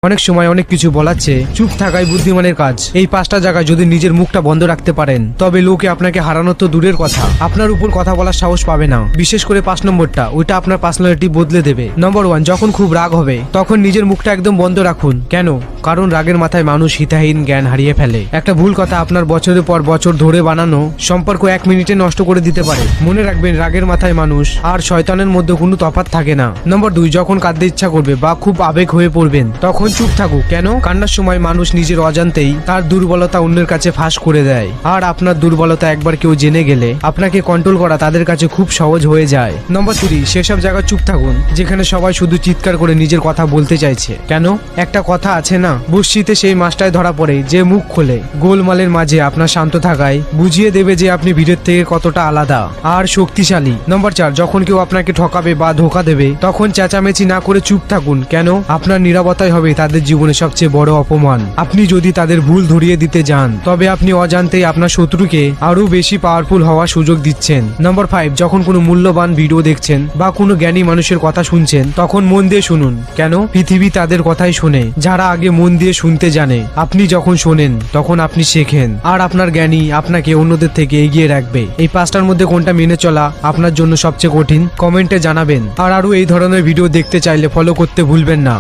অনেক সময় অনেক কিছু বলাচ্ছে, চুপ থাকাই বুদ্ধিমানের কাজ। এই 5টা জায়গায় যদি নিজের মুখটা বন্ধ রাখতে পারেন তবে লোকে আপনাকে হারানো তো দূরের কথা, আপনার উপর কথা বলার সাহস পাবে না। বিশেষ করে 5 নম্বরটা, ওইটা আপনার পার্সোনালিটি বদলে দেবে। নম্বর 1, যখন খুব রাগ হবে তখন নিজের মুখটা একদম বন্ধ রাখুন। কেন? কারণ রাগের মাথায় মানুষ হিতাহীন জ্ঞান হারিয়ে ফেলে। একটা ভুল কথা আপনার বছরের পর বছর ধরে বানানো সম্পর্ক 1 মিনিটে নষ্ট করে দিতে পারে। মনে রাখবেন, রাগের মাথায় মানুষ আর শয়তানের মধ্যে কোনো তফাৎ থাকে না। নম্বর 2, যখন কাঁদতে ইচ্ছা করবে বা খুব আবেগ হয়ে পড়বেন তখন চুপ থাকুক। কেন? কান্নার সময় মানুষ নিজের অজান্তেই তার দুর্বলতা অন্যের কাছে ফাঁস করে দেয়, আর আপনার দুর্বলতা একবার কেউ জেনে গেলে আপনাকে কন্ট্রোল করা তাদের কাছে খুব সহজ হয়ে যায়। নম্বর 3, সেসব জায়গায় চুপ থাকুন যেখানে সবাই শুধু চিৎকার করে নিজের কথা বলতে চাইছে। কেন? একটা কথা আছে না, বস্তিতে সেই মাছটায় ধরা পড়ে যে মুখ খোলে। গোলমালের মাঝে আপনার শান্ত থাকায় বুঝিয়ে দেবে যে আপনি ভিড়ের থেকে কতটা আলাদা আর শক্তিশালী। নম্বর 4, যখন কেউ আপনাকে ঠকাবে বা ধোকা দেবে তখন চেঁচামেচি না করে চুপ থাকুন। কেন? আপনার নীরবতাই হবে তাদের জীবনে সবচেয়ে বড় অপমান। আপনি যদি তাদের ভুল ধরিয়ে দিতে যান তবে আপনি অজান্তেই আপনার শত্রুকে আরো বেশি পাওয়ারফুল হওয়ার সুযোগ দিচ্ছেন। নম্বর 5, যখন কোনো মূল্যবান ভিডিও দেখছেন বা কোনো জ্ঞানী মানুষের কথা শুনছেন তখন মন দিয়ে শুনুন। কেন? পৃথিবী তাদের কথাই শোনে যারা আগে মন দিয়ে শুনতে জানে। আপনি যখন শোনেন তখন আপনি শেখেন, আর আপনার জ্ঞানী আপনাকে অন্যদের থেকে এগিয়ে রাখবে। এই 5টার মধ্যে কোনটা মেনে চলা আপনার জন্য সবচেয়ে কঠিন? কমেন্টে জানাবেন। আর আরো এই ধরনের ভিডিও দেখতে চাইলে ফলো করতে ভুলবেন না।